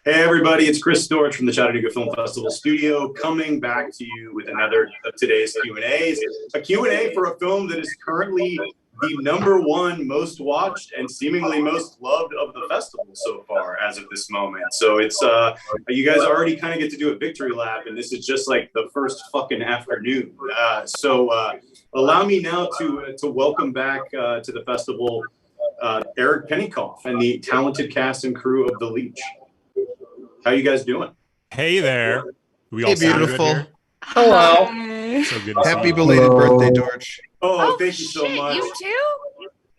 Hey everybody, it's Chris Storch from the Chattanooga Film Festival studio, coming back to you with another of today's Q&As. A Q&A for a film that is currently the #1 most watched and seemingly most loved of the festival so far as of this moment. So it's you guys already kind of get to do a victory lap, and this is just like the first fucking afternoon. Allow me now to welcome back to the festival Eric Pennycoff and the talented cast and crew of the Leech. How you guys doing? Hey there. We all beautiful. Hello. So good to see Happy you. belated birthday, George. Oh, thank you so much. You too?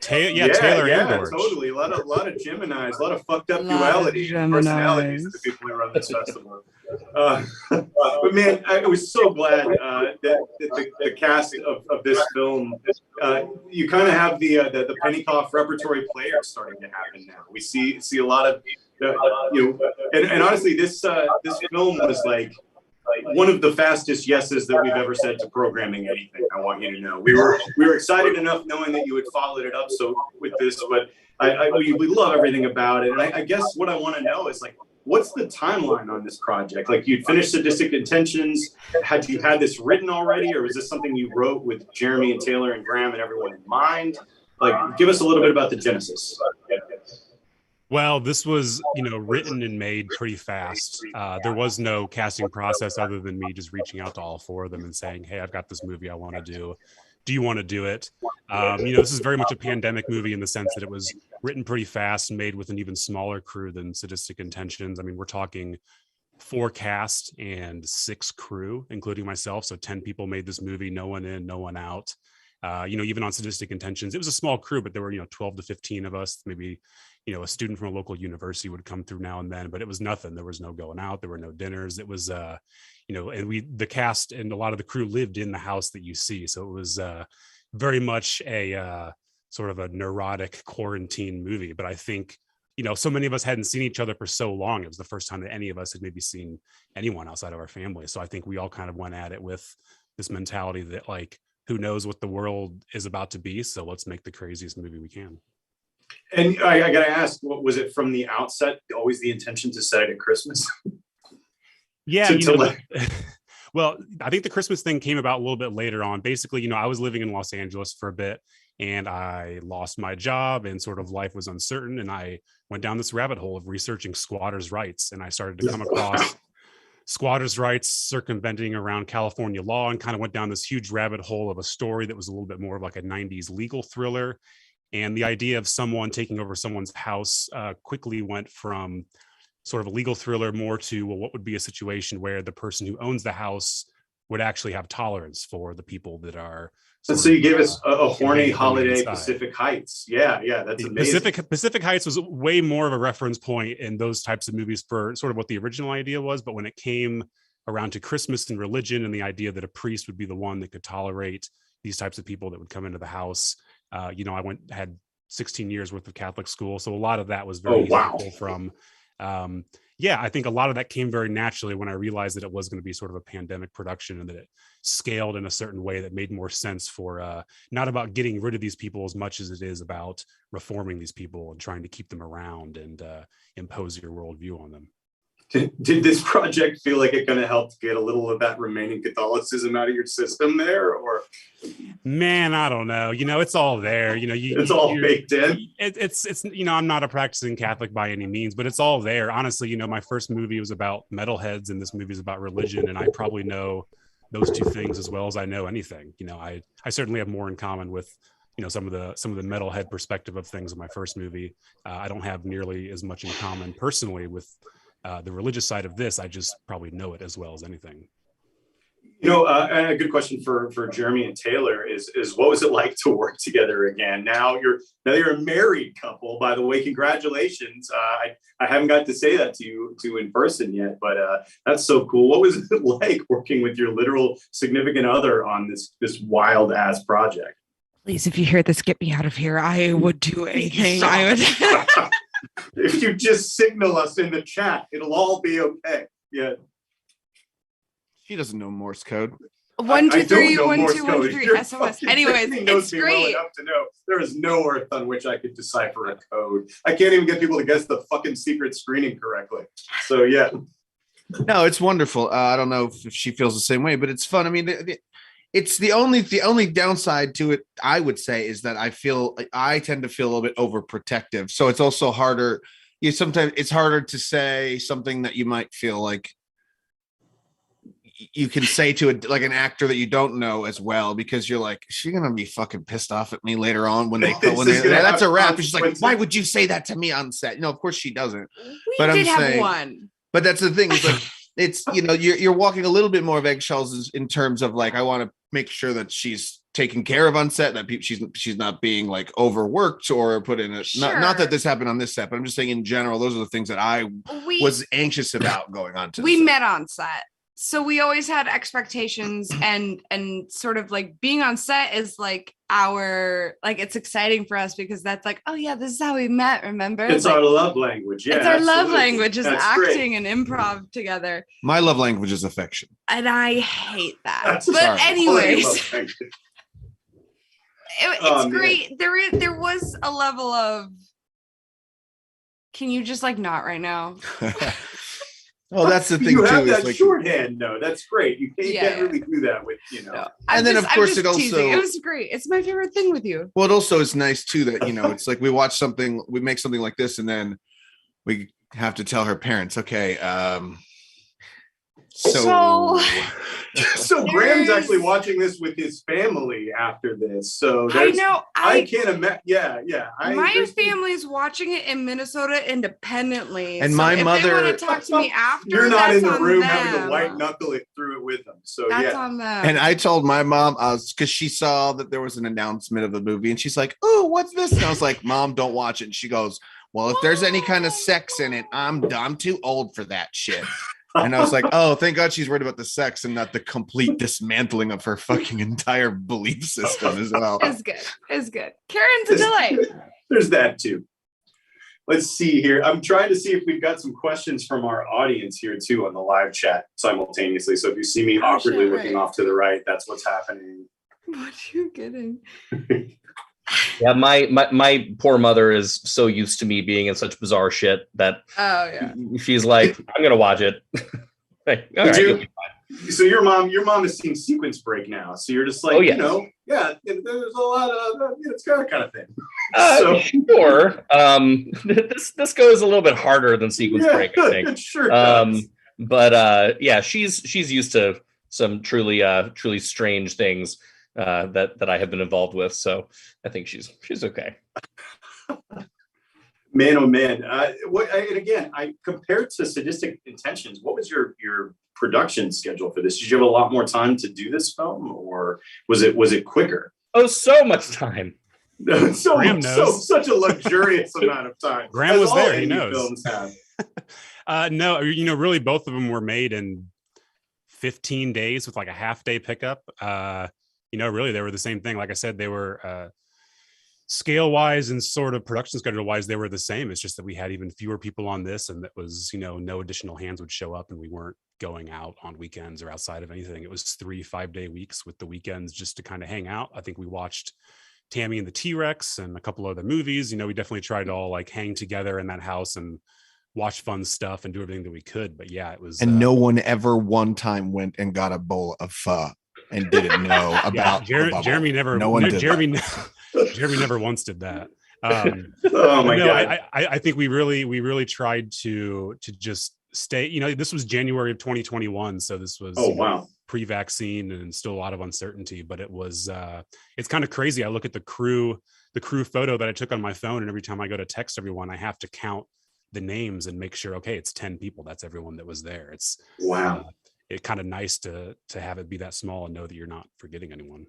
Taylor and George. Totally. A lot of Geminis, a lot of fucked up duality and personalities of the people who run this festival. But man, I was so glad that the cast of this film, you kind of have the Pennycoff repertory players starting to happen now. We see a lot of and honestly, this film was like one of the fastest yeses that we've ever said to programming anything. I want you to know we were excited enough knowing that you had followed it up with this, but we love everything about it. And I guess what I want to know is like, what's the timeline on this project? Like, you'd finished Sadistic Intentions. Had you had this written already, or was this something you wrote with Jeremy and Taylor and Graham and everyone in mind? Like, give us a little bit about the genesis. Well, this was, written and made pretty fast. There was no casting process other than me just reaching out to all four of them and saying, hey, I've got this movie I want to do. Do you want to do it? This is very much a pandemic movie in the sense that it was written pretty fast and made with an even smaller crew than Sadistic Intentions. I mean, we're talking 4 cast and 6 crew, including myself. So 10 people made this movie, no one in, no one out. Even on Sadistic Intentions, it was a small crew, but there were, 12 to 15 of us, maybe, a student from a local university would come through now and then, but it was nothing. There was no going out. There were no dinners. It was, and the cast and a lot of the crew lived in the house that you see. So it was very much a sort of a neurotic quarantine movie. But I think, so many of us hadn't seen each other for so long. It was the first time that any of us had maybe seen anyone outside of our family. So I think we all kind of went at it with this mentality that, like, who knows what the world is about to be. So let's make the craziest movie we can. And I got to ask, what was it from the outset always the intention to set it at Christmas? Yeah. Well, I think the Christmas thing came about a little bit later on. Basically, I was living in Los Angeles for a bit and I lost my job and sort of life was uncertain. And I went down this rabbit hole of researching squatters' rights. And I started to come across squatters' rights circumventing around California law, and kind of went down this huge rabbit hole of a story that was a little bit more of like a 90s legal thriller. And the idea of someone taking over someone's house quickly went from sort of a legal thriller more to, well, what would be a situation where the person who owns the house would actually have tolerance for the people that are. So you gave us a horny holiday Pacific Heights. Yeah, that's amazing. Pacific Heights was way more of a reference point in those types of movies for sort of what the original idea was. But when it came around to Christmas and religion and the idea that a priest would be the one that could tolerate these types of people that would come into the house, I had 16 years worth of Catholic school. So a lot of that was very easy to pull from. I think a lot of that came very naturally when I realized that it was going to be sort of a pandemic production and that it scaled in a certain way that made more sense for not about getting rid of these people as much as it is about reforming these people and trying to keep them around and impose your worldview on them. Did this project feel like it going to help get a little of that remaining Catholicism out of your system there, or? Man, I don't know. It's all there. It's all baked in. It's I'm not a practicing Catholic by any means, but it's all there. Honestly, my first movie was about metalheads, and this movie is about religion, and I probably know those two things as well as I know anything. I certainly have more in common with some of the metalhead perspective of things in my first movie. I don't have nearly as much in common personally with the religious side of this. I just probably know it as well as anything. And a good question for Jeremy and Taylor is what was it like to work together again? Now you're a married couple, by the way. Congratulations. I haven't got to say that to you in person yet, but that's so cool. What was it like working with your literal significant other on this wild ass project? Please, if you hear this, get me out of here. I would do anything. I would. If you just signal us in the chat, it'll all be okay. Yeah. She doesn't know Morse code. One, two, I don't three, know one, Morse two, one, code. three, Your SOS. fucking Anyways, Tiffany knows it's me well great. enough to know there is no earth on which I could decipher a code. I can't even get people to guess the fucking secret screening correctly. So yeah. No, it's wonderful. I don't know if she feels the same way, but it's fun. I mean, it's the only downside to it, I would say, is that I tend to feel a little bit overprotective. So it's also harder. Sometimes it's harder to say something that you might feel like you can say to an actor that you don't know as well, because you're like, is she gonna be fucking pissed off at me later on when that's a wrap? She's like, why would you say that to me on set? No, of course she doesn't. We did have one. But that's the thing. It's like, it's, you're walking a little bit more of eggshells in terms of like, I want to make sure that she's taken care of on set, that she's not being like overworked or put in a, not that this happened on this set, but I'm just saying in general, those are the things that I was anxious about going on to. We met on set. So we always had expectations, and sort of like being on set is like it's exciting for us because that's like, oh yeah, this is how we met. Remember? It's our love language. Yeah, it's our love language is that's acting great. and improv together. My love language is affection. And I hate that. That's but anyways, it's great. There was a level of, can you just like not right now? Oh, that's the thing. You too, have that like, shorthand, though. That's great. You can't really do that with, No, and then of course it also teasing. It was great. It's my favorite thing with you. Well, it also is nice too that it's like we watch something, we make something like this, and then we have to tell her parents, okay, so Graham's actually watching this with his family after this. So I know I can't imagine. Yeah. My family's watching it in Minnesota independently, and my mother. They want to talk to me after. You're not in the room them. having to white knuckle it through it with them. So that's on them. And I told my mom, because she saw that there was an announcement of the movie, and she's like, "Oh, what's this?" And I was like, "Mom, don't watch it." And she goes, "Well, if there's any kind of sex in it, I'm too old for that shit." And I was like, oh, thank God she's worried about the sex and not the complete dismantling of her fucking entire belief system as well. It's good. Karen's a delight. There's that too. Let's see here. I'm trying to see if we've got some questions from our audience here too on the live chat simultaneously. So if you see me awkwardly looking off to the right, that's what's happening. What are you getting? Yeah, my poor mother is so used to me being in such bizarre shit that she's like, I'm gonna watch it. So your mom has seen Sequence Break now, so you're just like, there's a lot of it's kind of thing. Sure. This goes a little bit harder than Sequence Break, I think. It sure does. But she's used to some truly strange things that I have been involved with, so I think she's okay. Man, oh man! And again, I compared to Sadistic Intentions. What was your production schedule for this? Did you have a lot more time to do this film, or was it quicker? Oh, so much time. Such a luxurious amount of time. Graham was there. He knows. Films have. No, really, both of them were made in 15 days with like a half-day pickup. Really, they were the same thing. Like I said, they were scale-wise and sort of production schedule-wise, they were the same. It's just that we had even fewer people on this, and that was, no additional hands would show up, and we weren't going out on weekends or outside of anything. It was 3 5-day weeks with the weekends just to kind of hang out. I think we watched Tammy and the T-Rex and a couple other movies. We definitely tried to all like hang together in that house and watch fun stuff and do everything that we could. But yeah, it was. And no one ever one time went and got a bowl of pho and didn't know about Jeremy never. No one did. Jeremy never once did that. Oh my God! I think we really tried to just stay. This was January of 2021, so this was pre-vaccine and still a lot of uncertainty. But it was it's kind of crazy. I look at the crew photo that I took on my phone, and every time I go to text everyone, I have to count the names and make sure, okay, it's 10 people. That's everyone that was there. It's it's kind of nice to have it be that small and know that you're not forgetting anyone.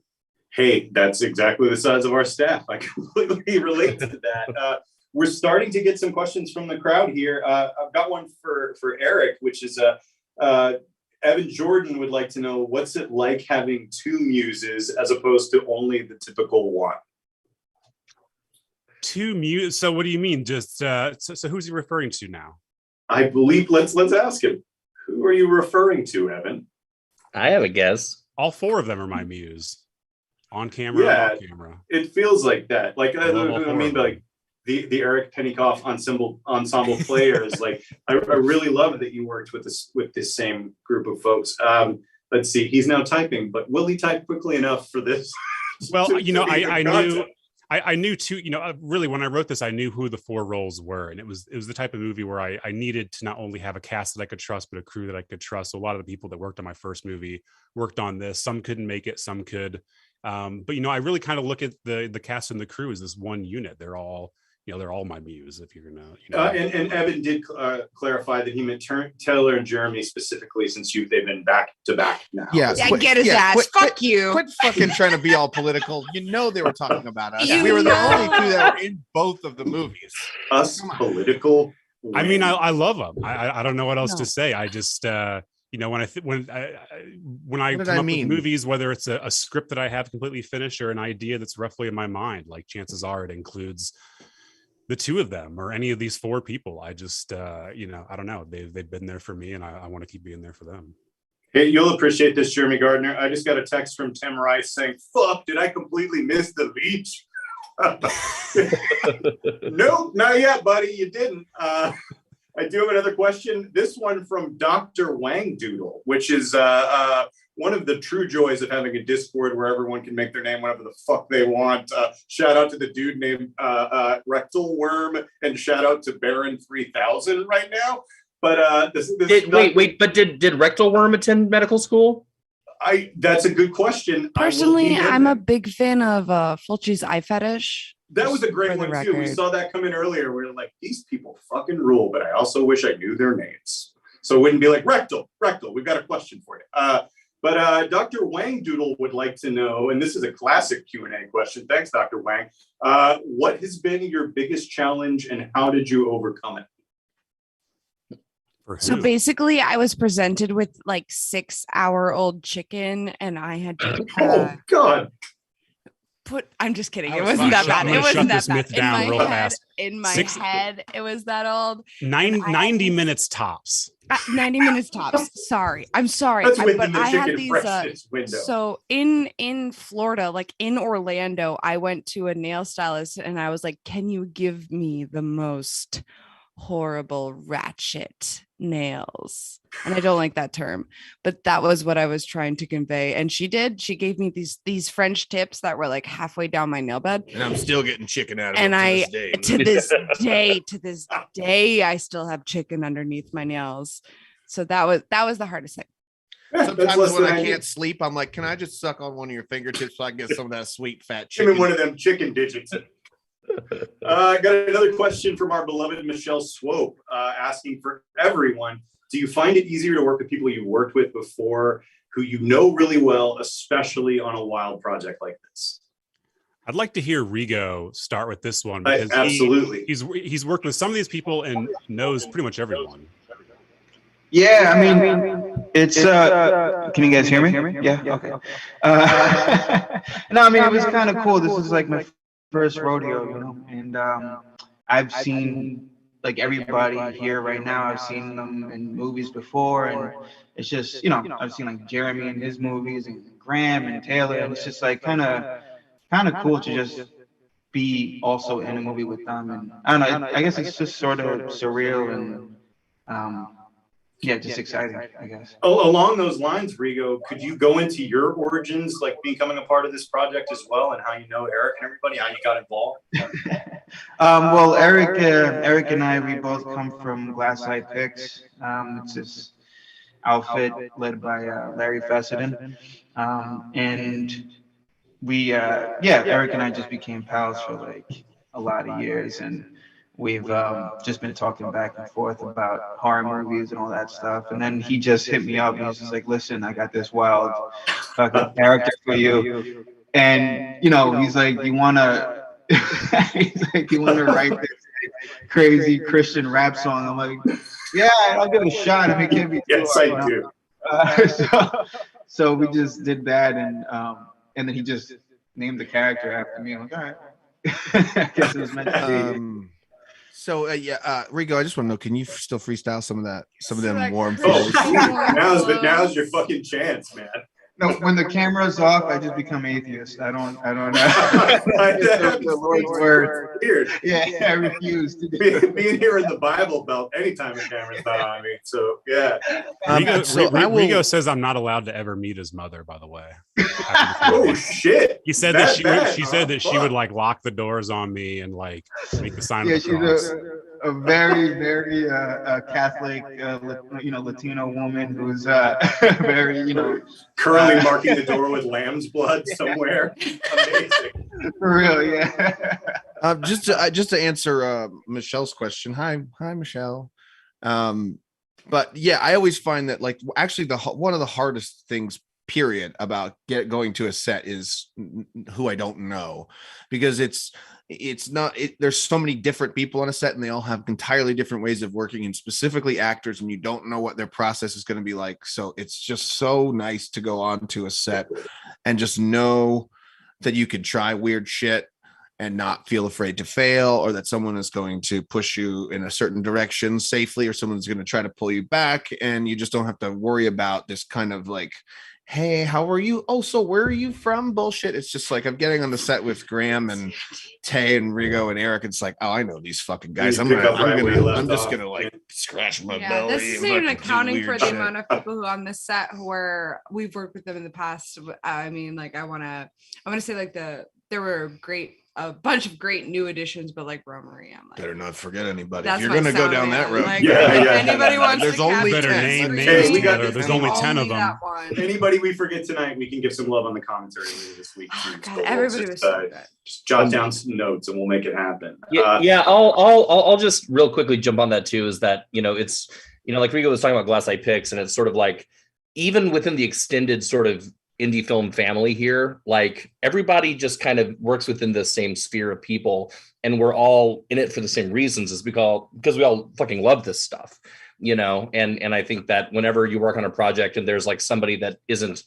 Hey, that's exactly the size of our staff. I completely relate to that. We're starting to get some questions from the crowd here. I've got one for Eric, which is Evan Jordan would like to know, what's it like having two muses as opposed to only the typical one? Two muses? So what do you mean? Just so who's he referring to now? I believe let's ask him. Who are you referring to, Evan? I have a guess. All four of them are my muse, on camera, Yeah, off camera. it feels like that. Like I love all four of them. like the Eric Pennycoff ensemble players. Like I really love that you worked with this same group of folks. Let's see, he's now typing, but will he type quickly enough for this? Well, I knew too, really when I wrote this, I knew who the four roles were. And it was the type of movie where I needed to not only have a cast that I could trust, but a crew that I could trust. So a lot of the people that worked on my first movie worked on this. Some couldn't make it, some could. But I really kind of look at the cast and the crew as this one unit. They're all my muse, if you're gonna. And Evan did clarify that he meant Taylor and Jeremy specifically, since they've been back to back now. Yeah, get his ass. Fuck you. Quit fucking trying to be all political. They were talking about us. You We were the know. only two that were in both of the movies. Us political. I mean, I love them. I don't know what else No. to say. I just when I What did come I up mean? with movies, whether it's a script that I have completely finished or an idea that's roughly in my mind, like chances are it includes the two of them or any of these four people. I just I don't know. They've been there for me, and I want to keep being there for them. Hey, you'll appreciate this, Jeremy Gardner. I just got a text from Tim Rice saying, "Fuck, did I completely miss the Leech?" Nope, not yet, buddy. You didn't. I do have another question. This one from Dr. Wang Doodle, which is one of the true joys of having a Discord where everyone can make their name whatever the fuck they want. Shout out to the dude named Rectal Worm, and shout out to Baron 3000 right now. But But did Rectal Worm attend medical school? That's a good question. Personally, I'm a big fan of Fulci's eye fetish. That was a great For the one too. We record. saw that come in earlier. We were like, these people fucking rule, but I also wish I knew their names. So it wouldn't be like Rectal, we've got a question for you. But Dr. Wang Doodle would like to know, and this is a classic Q&A question. Thanks, Dr. Wang. What has been your biggest challenge and how did you overcome it? So basically, I was presented with like 6-hour-old chicken, and I had to Oh God. I'm just kidding. I It was wasn't that about bad. to It shut wasn't this that bad. myth down real fast. In my Six- head, it was that old. 90 minutes tops. 90 minutes tops. Sorry. I'm sorry. That's But within the I had chicken these. freshness window. So in Florida, like in Orlando, I went to a nail stylist and I was like, "Can you give me the most horrible ratchet nails?" And I don't like that term, but that was what I was trying to convey. And she did. She gave me these French tips that were like halfway down my nail bed. And I'm still getting chicken out of And it to this day. to this day, I still have chicken underneath my nails. So that was the hardest thing. That's Sometimes less when than I I can't sleep, I'm like, can I just suck on one of your fingertips so I can get some of that sweet fat Give me chicken? one of them chicken digits. I got another question from our beloved Michelle Swope, asking for everyone. Do you find it easier to work with people you worked with before who you know really well, especially on a wild project like this? I'd like to hear Rigo start with this one because Absolutely. he's worked with some of these people and knows pretty much everyone. Yeah, I mean, it's can you guys hear me? Yeah, okay. No, I mean, it was kind of cool. This is like my first rodeo, and I've seen like everybody here right now. I've seen them in movies before, and it's just, I've seen like Jeremy in his movies and Graham and Taylor, and it's just like kind of cool to just be also in a movie with them. And I don't know, I guess it's just sort of surreal and yeah, just exciting, I guess. Oh, along those lines, Rigo, could you go into your origins, like becoming a part of this project as well, and how you know Eric and everybody, how you got involved? Well, Eric and I, we both come from Glasslight Picks. It's this outfit led by Larry Fessenden, and we, Eric and I just became pals for like a lot of years, and we've just been talking back and forth about horror movies and all that stuff. And then he just hit me up and he's just like, "Listen, I got this wild fucking character for you." And he's like, "You wanna?" He's like, "You wanna write this crazy Christian rap song?" I'm like, "Yeah, I'll give it a shot. I mean, it can't be." Yes, I do. So we just did that, and then he just named the character after me. I'm like, all right. I guess it was meant to be. So Rigo, I just want to know, can you still freestyle some of them warm Oh, flows? now's your fucking chance, man. No, when the camera's off, I just become atheist. I don't That's the Lord's word. weird. Yeah, I refuse to do Being here in the Bible Belt anytime the camera's not on me. So yeah. Rigo says I'm not allowed to ever meet his mother, by the way. Oh shit. He said that she said that she would like lock the doors on me and like make the sign of the cross. She's a very, very Catholic, Latino woman who's very, currently marking the door with lamb's blood somewhere. Amazing. For real, yeah. Just to answer Michelle's question. Hi, Michelle. But yeah, I always find that like actually one of the hardest things period about going to a set is who I don't know, because there's so many different people on a set and they all have entirely different ways of working, and specifically actors, and you don't know what their process is going to be like. So it's just so nice to go onto a set and just know that you can try weird shit and not feel afraid to fail, or that someone is going to push you in a certain direction safely, or someone's going to try to pull you back, and you just don't have to worry about this kind of like, hey, how are you? Oh, so where are you from? Bullshit. It's just like I'm getting on the set with Graham and Tay and Rigo and Eric. It's like, oh, I know these fucking guys. I'm just gonna like scratch my belly. This isn't even accounting for the amount of people who on the set who we've worked with them in the past. I mean, like I wanna say like there were a bunch of great new additions, but like Romery, I'm like, better not forget anybody. That's if you're my gonna go down that road, like, yeah. Anybody wants There's to only cast 10. names we got together. There's only 10 of them. Anybody we forget tonight, we can give some love on the commentary later this week. Oh, too. God, So everybody was so good. just jot down some notes and we'll make it happen. I'll just real quickly jump on that too. Is that it's like Rigo was talking about Glass Eye Picks, and it's sort of like even within the extended sort of indie film family here, like everybody just kind of works within the same sphere of people, and we're all in it for the same reasons, is because we all fucking love this stuff, and I think that whenever you work on a project and there's like somebody that isn't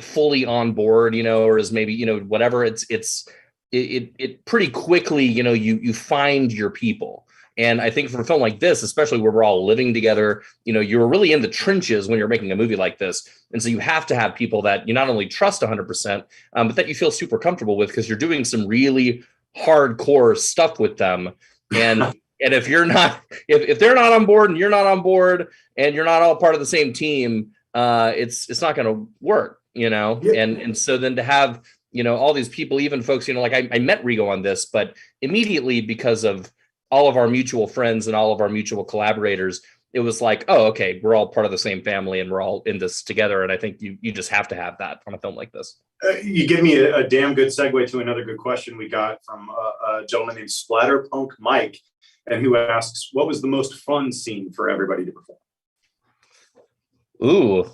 fully on board, or is maybe whatever, it pretty quickly you find your people. And I think for a film like this, especially where we're all living together, you're really in the trenches when you're making a movie like this. And so you have to have people that you not only trust 100%, but that you feel super comfortable with, because you're doing some really hardcore stuff with them. And if you're not, if they're not on board and you're not on board and you're not all part of the same team, it's not going to work, Yeah. And so then to have, all these people, even folks, like I met Rigo on this, but immediately because of all of our mutual friends and all of our mutual collaborators, it was like, oh, okay, we're all part of the same family and we're all in this together. And I think you just have to have that on a film like this. You give me a damn good segue to another good question we got from a gentleman named Splatterpunk Mike, and who asks, what was the most fun scene for everybody to perform? Ooh.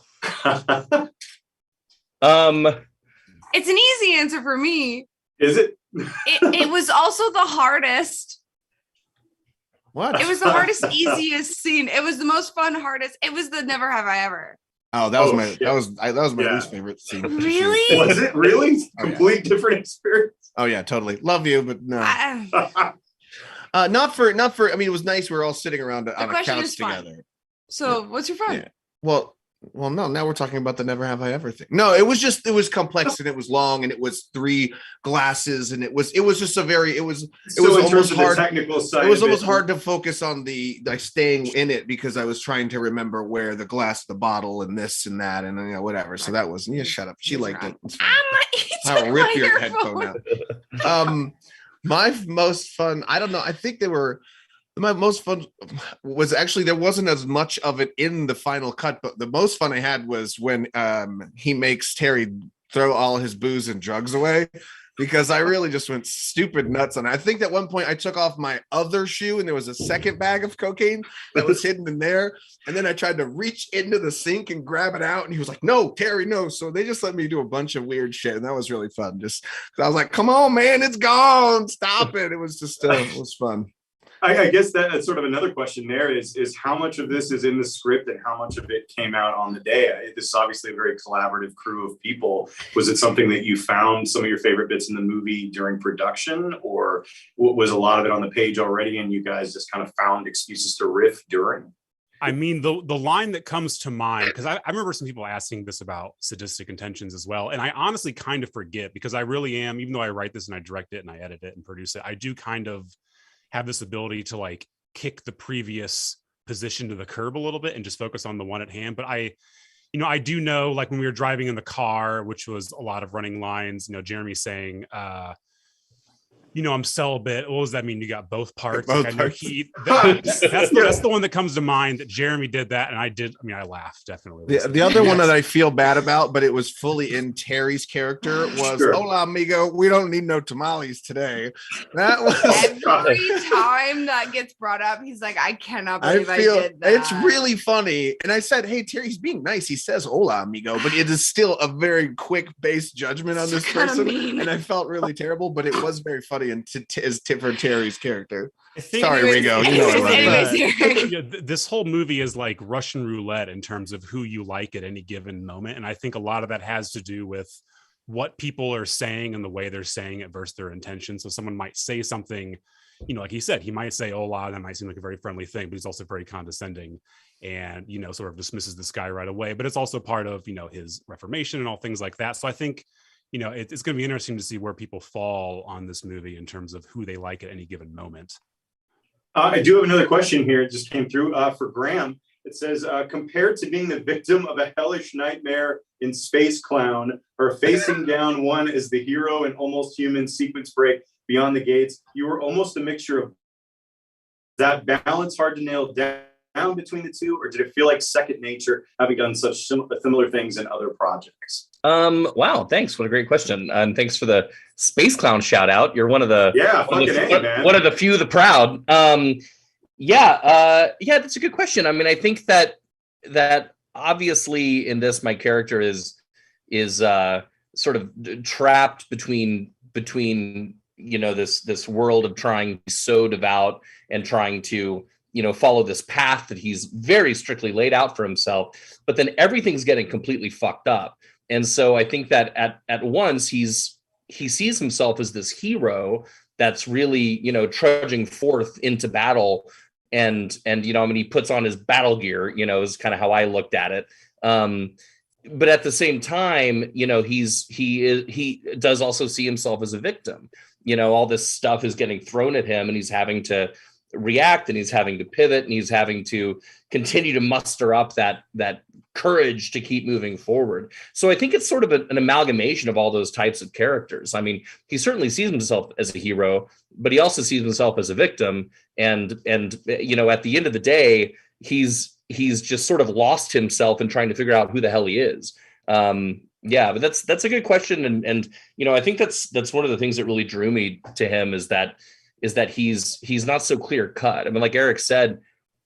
It's an easy answer for me. Is it? It was also the hardest. What? It was the hardest, easiest scene. It was the most fun, hardest. It was the Never Have I Ever. Oh, that was my least favorite scene. Really? Was it really? Complete different experience. Oh yeah, totally. Love you, but no. Not for. I mean, it was nice. We were all sitting around on a couch together. So, what's your fun? Yeah. Well, no. Now we're talking about the Never Have I Ever thing. No, it was complex and it was long and it was 3 glasses and it was just a very it was almost hard. Technical side. It was almost hard to focus on the staying in it, because I was trying to remember where the glass, the bottle, and this and that and whatever. So that was shut up. She liked it. I'll rip your headphone out. My most fun. I don't know. I think my most fun was actually, there wasn't as much of it in the final cut, but the most fun I had was when he makes Terry throw all his booze and drugs away, because I really just went stupid nuts on it. I think at one point I took off my other shoe and there was a second bag of cocaine that was hidden in there. And then I tried to reach into the sink and grab it out. And he was like, no, Terry, no. So they just let me do a bunch of weird shit. And that was really fun. Just, I was like, come on, man, it's gone. Stop it. It was just, it was fun. I guess that's sort of another question there is how much of this is in the script and how much of it came out on the day? This is obviously a very collaborative crew of people. Was it something that you found some of your favorite bits in the movie during production, or was a lot of it on the page already and you guys just kind of found excuses to riff during? I mean, the line that comes to mind, because I remember some people asking this about sadistic intentions as well. And I honestly kind of forget, because I really am, even though I write this and I direct it and I edit it and produce it, I do kind of have this ability to like kick the previous position to the curb a little bit and just focus on the one at hand. But I do know, like when we were driving in the car, which was a lot of running lines, Jeremy saying, I'm celibate. What does that mean? You got both parts. Both like, I know parts. that's the one that comes to mind, that Jeremy did that. And I did. I mean, I laughed definitely. The other one that I feel bad about, but it was fully in Terry's character, was Sure. "Hola, amigo. We don't need no tamales today." That was. Every time that gets brought up, he's like, I cannot believe I did that. It's really funny. And I said, "Hey, Terry's being nice. He says hola, amigo," but it is still a very quick based judgment on this kinda person. mean. And I felt really terrible, but it was very funny and for Terry's character. I think Sorry, Rigo. You know I love that. This whole movie is like Russian roulette in terms of who you like at any given moment. And I think a lot of that has to do with what people are saying and the way they're saying it versus their intention. So someone might say something, like he said, he might say hola, that might seem like a very friendly thing, but he's also very condescending and, sort of dismisses this guy right away. But it's also part of, his reformation and all things like that. So I think, it's going to be interesting to see where people fall on this movie in terms of who they like at any given moment. I do have another question here. It just came through for Graham. It says, compared to being the victim of a hellish nightmare in Space Clown, or facing down one as the hero in Almost Human sequence break Beyond the Gates, you were almost a mixture of that balance hard to nail down between the two, or did it feel like second nature, having done such similar things in other projects? Wow, thanks. What a great question. And thanks for the Space Clown shout out. You're one of the one of the few, the proud. Yeah, that's a good question. I mean, I think that obviously in this, my character is sort of trapped between this world of trying to be so devout and trying to follow this path that he's very strictly laid out for himself, but then everything's getting completely fucked up. And so I think that at once he sees himself as this hero that's really, trudging forth into battle, and he puts on his battle gear, is kind of how I looked at it. But at the same time, he does also see himself as a victim. All this stuff is getting thrown at him, and he's having to react, and he's having to pivot, and he's having to continue to muster up that courage to keep moving forward. So I think it's sort of an amalgamation of all those types of characters. I mean, he certainly sees himself as a hero, but he also sees himself as a victim. And at the end of the day, he's just sort of lost himself in trying to figure out who the hell he is. But that's a good question. And I think that's one of the things that really drew me to him is that he's not so clear cut. I mean, like Eric said,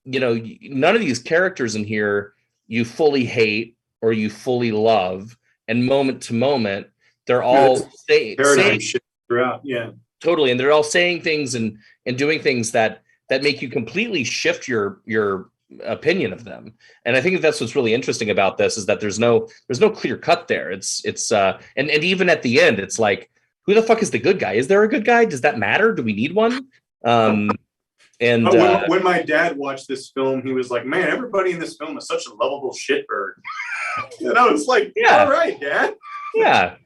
none of these characters in here you fully hate or you fully love, and moment to moment they're all saying shit throughout. Yeah, totally. And they're all saying things and doing things that make you completely shift your opinion of them. And I think that's what's really interesting about this, is that there's no clear cut there. It's and even at the end, it's like, who the fuck is the good guy? Is there a good guy? Does that matter? Do we need one? And when my dad watched this film, he was like, "Man, everybody in this film is such a lovable shitbird." And I was like, "Yeah, all right, Dad." Yeah,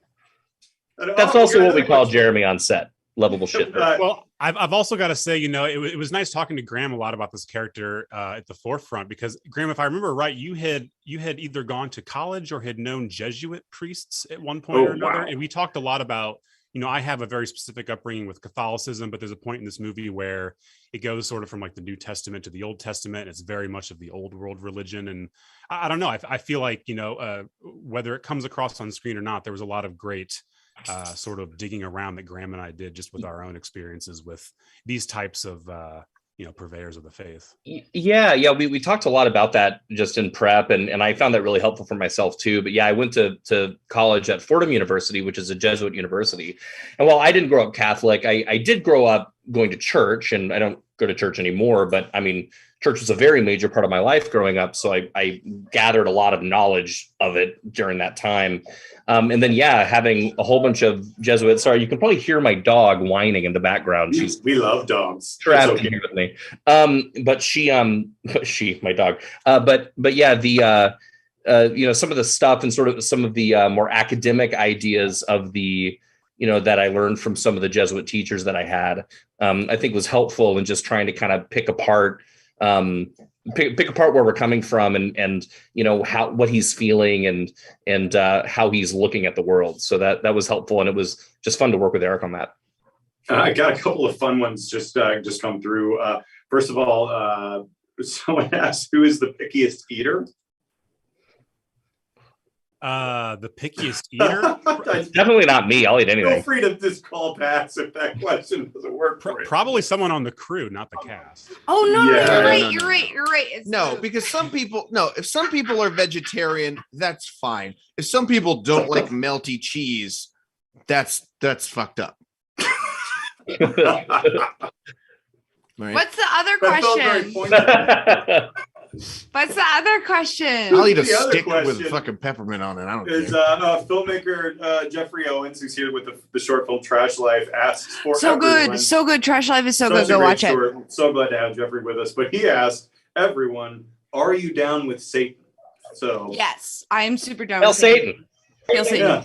that's also what we call Jeremy on set, lovable shitbird. Well, I've also got to say, it was nice talking to Graham a lot about this character at the forefront, because Graham, if I remember right, you had either gone to college or had known Jesuit priests at one point or another, and we talked a lot about. I have a very specific upbringing with Catholicism, but there's a point in this movie where it goes sort of from like the New Testament to the Old Testament. It's very much of the old world religion. And I don't know. I feel like, whether it comes across on screen or not, there was a lot of great sort of digging around that Graham and I did just with our own experiences with these types of, purveyors of the faith. Yeah. We talked a lot about that just in prep, and I found that really helpful for myself too. But yeah, I went to college at Fordham University, which is a Jesuit university. And while I didn't grow up Catholic, I did grow up, going to church, and I don't go to church anymore, but I mean, church was a very major part of my life growing up. So I gathered a lot of knowledge of it during that time. And then, having a whole bunch of Jesuits. Sorry, you can probably hear my dog whining in the background. We love dogs. Trapped in here with me. My dog. But yeah, some of the stuff and sort of some of the more academic ideas of the, that I learned from some of the Jesuit teachers that I had, I think was helpful in just trying to kind of pick apart where we're coming from and what he's feeling and how he's looking at the world. So that was helpful, and it was just fun to work with Eric on that. I got a couple of fun ones just come through. First of all, someone asked, who is the pickiest eater? The pickiest eater? It's definitely not me. I'll eat anything. Feel free to just call pass if that question doesn't work for you. Probably someone on the crew, not the cast. Oh no, Yeah. you're right. It's Because if some people are vegetarian, that's fine. If some people don't like melty cheese, that's fucked up. Right? What's the other That felt very question? pointed. What's the other question? I'll eat a The other stick question with fucking peppermint on it. I don't Is care. filmmaker Jeffrey Owens, who's here with the short film Trash Life, asks for So everyone, good. Trash Life is so Such good. a Go great watch it. short. I'm so glad to have Jeffrey with us. But he asked everyone, "Are you down with Satan?" So Yes, I am super down. Hail with Satan. Hail Satan. yeah.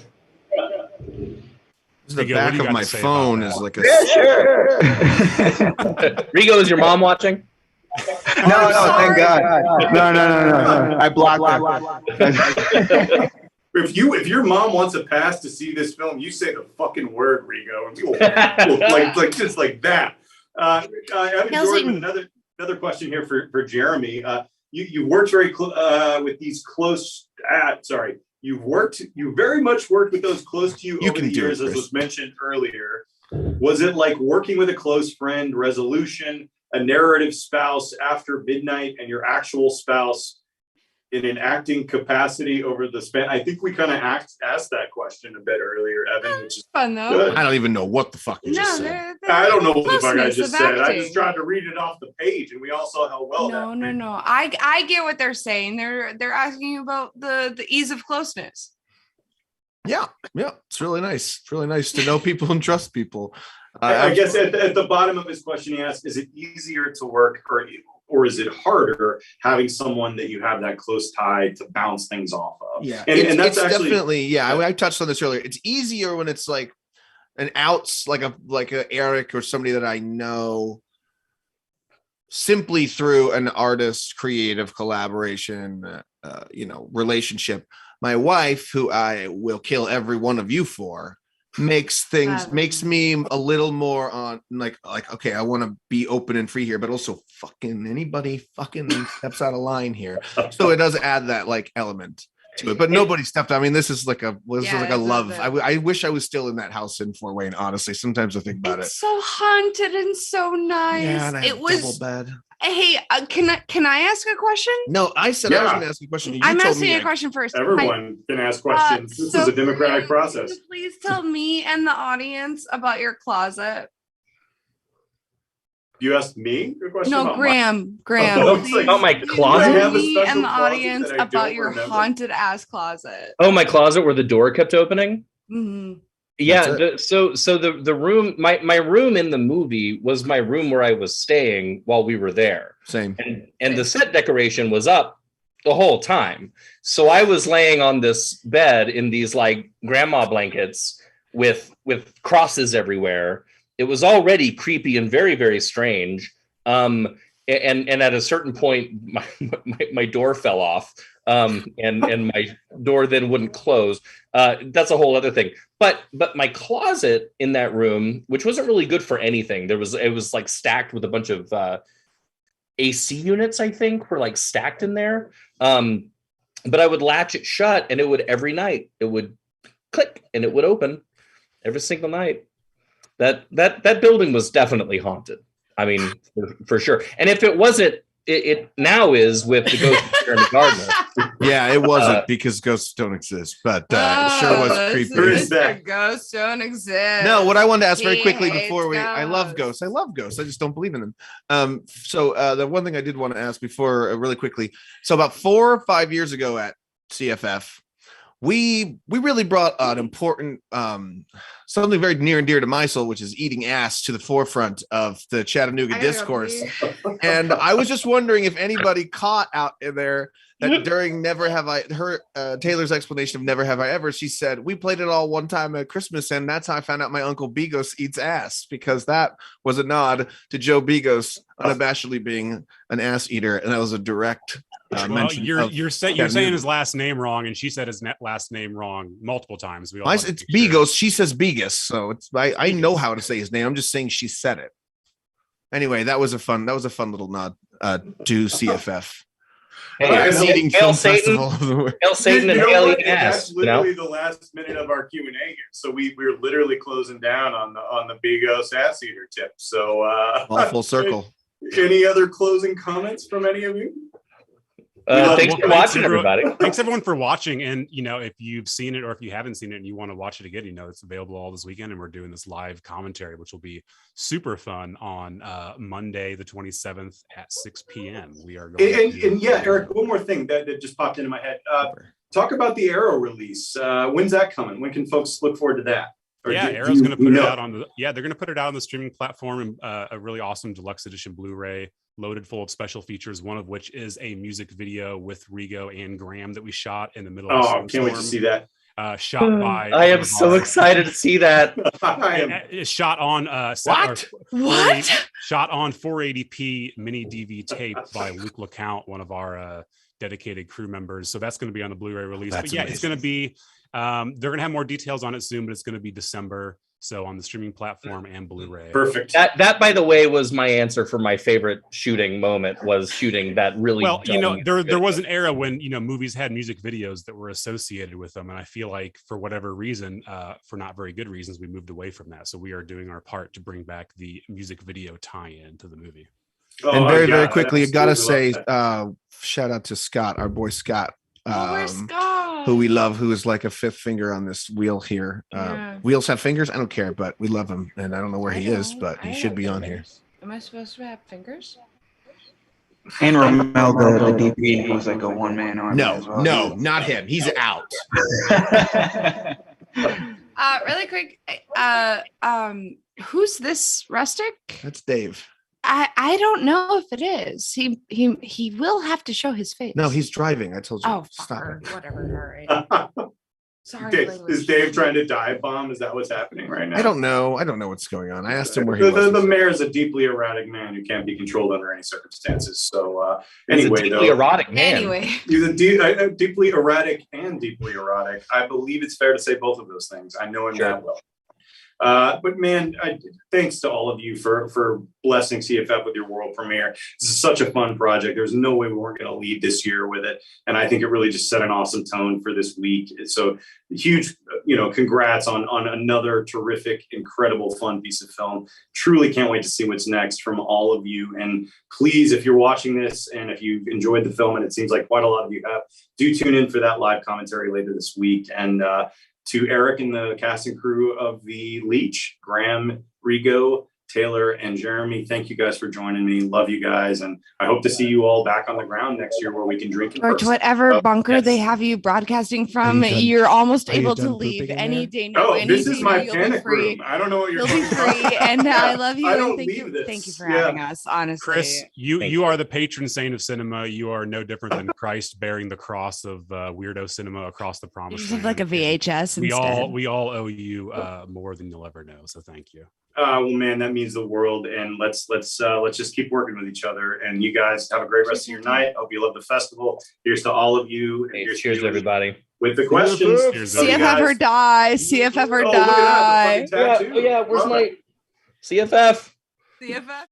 The Rigo, what back do you of got my to say phone about is like a. Rigo, is your mom watching? No, thank God. No. I blocked that. If your mom wants a pass to see this film, you say the fucking word, Rigo, and we will like just like that. Evan Hail Jordan, Satan. another question here for Jeremy. You worked very with these close. You very much worked with those close to you over the years, as was mentioned earlier. Was it like working with a close friend, resolution, a narrative spouse after midnight, and your actual spouse in an acting capacity over the span? I think we kind of asked that question a bit earlier, Evan, which is Fun though. good. I don't even know what the fuck you just said. I don't know what the fuck I closeness just of said. I acting. just tried to read it off the page, and we all saw how well that went. No. I get what they're saying. They're asking you about the ease of closeness. Yeah. It's really nice. It's really nice to know people and trust people. I guess at the bottom of his question, he asked, is it easier to work or is it harder having someone that you have that close tie to bounce things off of? Yeah. And that's it's actually definitely, I touched on this earlier. It's easier when it's like an outs, like a Eric or somebody that I know simply through an artist creative collaboration, relationship. My wife, who I will kill every one of you for, makes me a little more on like okay, I want to be open and free here, but also fucking anybody fucking steps out of line here. So it does add that like element to it, but nobody stepped. I mean, this is like a love. I wish I was still in that house in Fort Wayne. Honestly, sometimes I think about It's so haunted and so nice. Yeah, and I it had was double bed. Hey, can I ask a question? No, I said I was going to ask you a question. I'm asking a question first. Everyone can ask questions. This is a democratic process. Can you please tell me and the audience about your closet. You asked me a question? No, about Graham. Oh, it's like, about my closet? I have a Me special and the closet audience that I about don't your remember. haunted ass closet. Oh, my closet where the door kept opening? Mhm. Yeah, so the room, my room in the movie was my room where I was staying while we were there. Same. And the set decoration was up the whole time. So I was laying on this bed in these like grandma blankets with crosses everywhere. It was already creepy and very, very strange. And at a certain point, my door fell off. And my door then wouldn't close. That's a whole other thing. But my closet in that room, which wasn't really good for anything, it was like stacked with a bunch of AC units, I think, were like stacked in there. But I would latch it shut, and it would every night it would click and it would open every single night. That building was definitely haunted. I mean, for sure. And if it wasn't it now is with the Ghost of Jeremy Gardner. Yeah, it wasn't because ghosts don't exist, but it sure was creepy. Ghosts don't exist. No, what I wanted to ask very He quickly hates before I love ghosts. I love ghosts. I just don't believe in them. So the one thing I did want to ask before, really quickly. So about 4 or 5 years ago at CFF, we really brought an important something very near and dear to my soul, which is eating ass, to the forefront of the Chattanooga discourse. And I was just wondering if anybody caught out in there that during Never Have I her Taylor's explanation of Never Have I Ever, she said, we played it all one time at Christmas, and that's how I found out my uncle Bigos eats ass, because that was a nod to Joe Bigos unabashedly being an ass eater, and that was a direct well, you're saying his last name wrong, and she said his last name wrong multiple times. It's Bigos. She says Bigus, so it's I know how to say his name. I'm just saying she said it. Anyway, that was a fun little nod to CFF. Hey, Hail Satan, and Hail Eating Ass. That's literally the last minute of our Q&A here. So we're literally closing down on the Bigos ass eater tip. So all full circle. Any other closing comments from any of you? Thanks for watching, everybody. Thanks everyone for watching. And if you've seen it or if you haven't seen it and you want to watch it again, it's available all this weekend, and we're doing this live commentary, which will be super fun on Monday the 27th at 6 p.m. We are going and Eric, one more thing that just popped into my head. Talk about the Aero release. When's that coming? When can folks look forward to that? Arrow's going to put it out on they're going to put it out on the streaming platform, and a really awesome deluxe edition Blu-ray loaded full of special features, one of which is a music video with Rigo and Graham that we shot in the middle of the storm. Can't wait to see that. Shot by I am so excited to see that. It's shot on what? Shot on 480p mini DV tape by Luke LeCount, one of our dedicated crew members. So that's going to be on the Blu-ray release. But yeah, amazing. It's going to be they're going to have more details on it soon, but it's going to be December. So on the streaming platform and Blu-ray. Perfect. That by the way, was my answer for my favorite shooting moment, was shooting that really. Well, there was an era when, movies had music videos that were associated with them. And I feel like for whatever reason, for not very good reasons, we moved away from that. So we are doing our part to bring back the music video tie-in to the movie. And very quickly, I got to say, shout out to Scott, our boy Scott. Who we love, who is like a fifth finger on this wheel here. Wheels have fingers. I don't care, but we love him, and I don't know where he is, but he should be on here. Am I supposed to have fingers? And Romelda, the DP, was like a one-man army. No, not him. He's out. Really quick, who's this rustic? That's Dave. I don't know if it is. He will have to show his face. No, he's driving. I told you. Oh, stop it. Whatever. All right. Sorry. Is Dave trying to dive bomb? Is that what's happening right now? I don't know what's going on. I asked him where he was. The mayor is a deeply erratic man who can't be controlled under any circumstances. So anyway, he's a deeply erotic man. Anyway, he's a deeply erratic and deeply erotic. I believe it's fair to say both of those things. I know him that well. But man, thanks to all of you for blessing CFF with your world premiere. This is such a fun project. There's no way we weren't going to lead this year with it, and I think it really just set an awesome tone for this week. So huge, congrats on another terrific, incredible, fun piece of film. Truly can't wait to see what's next from all of you. And please, if you're watching this and if you've enjoyed the film, and it seems like quite a lot of you have, do tune in for that live commentary later this week. And to Eric and the cast and crew of the Leech, Graham, Rigo, Taylor, and Jeremy, thank you guys for joining me. Love you guys, and I hope to see you all back on the ground next year where we can drink. Or to whatever bunker they have you broadcasting from, you're almost able to leave any day. This is my panic room. I don't know what you're talking about. You'll be free, and I love you. I don't thank leave you. this. Thank you for having us. Honestly, Chris, you are the patron saint of cinema. You are no different than Christ bearing the cross of weirdo cinema across the promised land. Like a VHS. We all owe you more than you'll ever know. So thank you. Well, man, that means the world. And let's just keep working with each other. And you guys have a great rest of your night. Hope you love the festival. Here's to all of you. And cheers, everybody. With the questions. CFF or die. CFF or die. Yeah, where's my CFF? CFF.